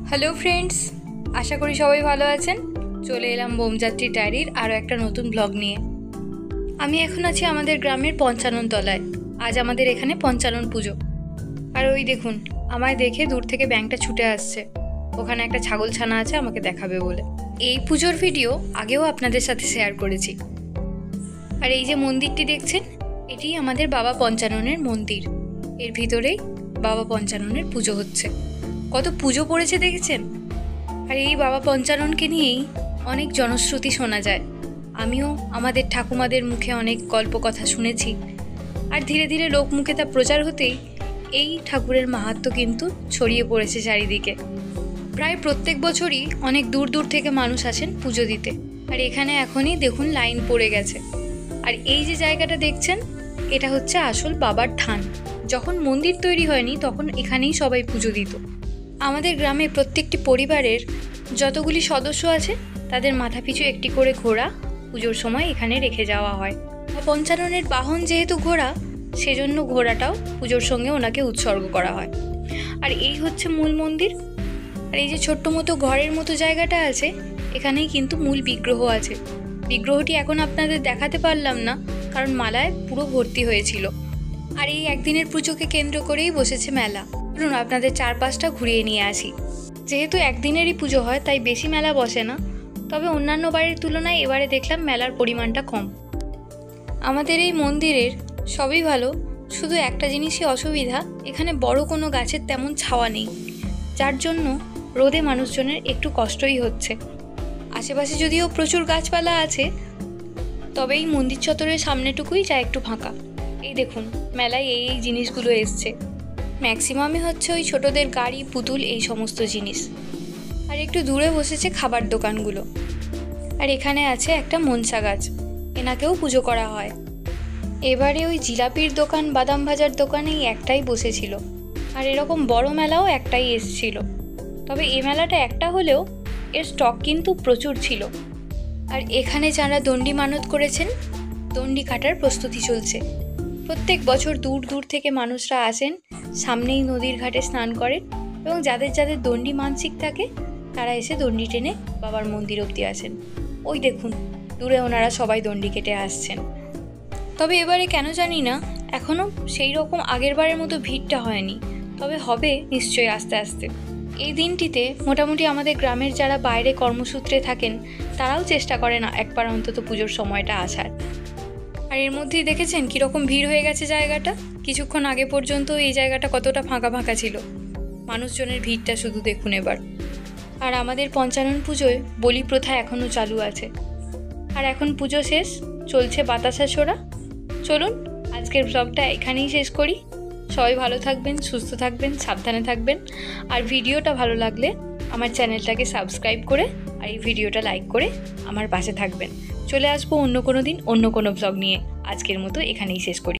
Hello friends, আশা করি সবাই ভালো আছেন। চলে এলাম বোমযাত্রী ডায়েরির আরও একটা নতুন ব্লগ নিয়ে। আমি এখন আছি আমাদের গ্রামের পঞ্চানন তলায়। আজ আমাদের এখানে পঞ্চানন পুজো। আর ওই দেখুন, আমায় দেখে দূর থেকে ব্যাঙটা ছুটে আসছে। ওখানে একটা ছাগল ছানা আছে আমাকে দেখাবে বলে। এই পুজোর ভিডিও আগেও আপনাদের সাথে শেয়ার করেছি। আর এই যে মন্দিরটি দেখছেন, এটি আমাদের বাবা পঞ্চাননের মন্দির। এর ভিতরেই বাবা পঞ্চাননের পুজো হচ্ছে। কত পুজো পড়েছে দেখেছেন। আর এই বাবা পঞ্চাননকে নিয়েই অনেক জনশ্রুতি শোনা যায়। আমিও আমাদের ঠাকুমাদের মুখে অনেক গল্প কথা শুনেছি। আর ধীরে ধীরে লোকমুখে তা প্রচার হতেই এই ঠাকুরের মাহাত্ম্য কিন্তু ছড়িয়ে পড়েছে চারিদিকে। প্রায় প্রত্যেক বছরই অনেক দূর দূর থেকে মানুষ আসেন পুজো দিতে। আর এখানে এখনই দেখুন লাইন পড়ে গেছে। আর এই যে জায়গাটা দেখছেন, এটা হচ্ছে আসল বাবার থান। যখন মন্দির তৈরি হয়নি তখন এখানেই সবাই পুজো দিত। আমাদের গ্রামে প্রত্যেকটি পরিবারের যতগুলি সদস্য আছে তাদের মাথাপিছু একটি করে ঘোড়া পুজোর সময় এখানে রেখে যাওয়া হয়। পঞ্চাননের বাহন যেহেতু ঘোড়া, সেজন্য ঘোড়াটাও পুজোর সঙ্গে ওনাকে উৎসর্গ করা হয়। আর এই হচ্ছে মূল মন্দির। আর এই যে ছোট্ট মতো ঘরের মতো জায়গাটা আছে, এখানেই কিন্তু মূল বিগ্রহ আছে। বিগ্রহটি এখন আপনাদের দেখাতে পারলাম না, কারণ মালায় পুরো ভর্তি হয়েছিল। আর এই একদিনের পুজোকে কেন্দ্র করেই বসেছে মেলা। চলুন আপনাদের চারপাশটা ঘুরিয়ে নিয়ে আসি। যেহেতু একদিনেরই পুজো হয় তাই বেশি মেলা বসে না, তবে অন্যান্য বাড়ির তুলনায় এবারে দেখলাম মেলার পরিমাণটা কম। আমাদের এই মন্দিরের সবই ভালো, শুধু একটা জিনিসই অসুবিধা, এখানে বড় কোনো গাছের তেমন ছাওয়া নেই, যার জন্য রোদে মানুষজনের একটু কষ্টই হচ্ছে। আশেপাশে যদিও প্রচুর গাছপালা আছে, তবে এই মন্দির চত্বরের সামনেটুকুই যা একটু ফাঁকা। এই দেখুন, মেলায় এই জিনিসগুলো এসছে। ম্যাক্সিমামই হচ্ছে ওই ছোটদের গাড়ি, পুতুল, এই সমস্ত জিনিস। আর একটু দূরে বসেছে খাবার দোকানগুলো। আর এখানে আছে একটা মনসা গাছ, এনাকেও পুজো করা হয়। এবারে ওই জিলাপির দোকান, বাদাম ভাজার দোকান এই একটাই বসেছিল। আর এরকম বড় মেলাও একটাই এসছিল। তবে এই মেলাটা একটা হলেও এর স্টক কিন্তু প্রচুর ছিল। আর এখানে যারা দণ্ডি মানত করেছেন, দণ্ডি কাটার প্রস্তুতি চলছে। প্রত্যেক বছর দূর দূর থেকে মানুষরা আসেন, সামনেই নদীর ঘাটে স্নান করেন, এবং যাদের যাদের দণ্ডি মানসিক থাকে তারা এসে দণ্ডি টেনে বাবার মন্দির অবধি আসেন। ওই দেখুন দূরে ওনারা সবাই দণ্ডি কেটে আসছেন। তবে এবারে কেন জানি না এখনও সেই রকম আগের বারের মতো ভিড়টা হয়নি, তবে হবে নিশ্চয়ই আস্তে আস্তে। এই দিনটিতে মোটামুটি আমাদের গ্রামের যারা বাইরে কর্মসূত্রে থাকেন তারাও চেষ্টা করেন একবার অন্তত পুজোর সময়টা আসার। আর এর মধ্যেই দেখেছেন কীরকম ভিড় হয়ে গেছে জায়গাটা। কিছুক্ষণ আগে পর্যন্ত এই জায়গাটা কতটা ফাঁকা ফাঁকা ছিল। মানুষজনের ভিড়টা শুধু দেখুন এবার। আর আমাদের পঞ্চানন পুজোয় বলি প্রথা এখনও চালু আছে। আর এখন পুজো শেষ, চলছে বাতাসা ছোড়া। চলুন আজকের ব্লগটা এখানেই শেষ করি। সবাই ভালো থাকবেন, সুস্থ থাকবেন, সাবধানে থাকবেন। আর ভিডিওটা ভালো লাগলে আমার চ্যানেলটাকে সাবস্ক্রাইব করে আর এই ভিডিওটা লাইক করে আমার পাশে থাকবেন। চলে আসবো অন্য কোনো দিন অন্য কোনো ব্লগ নিয়ে। আজকের মতো এখানেই শেষ করি।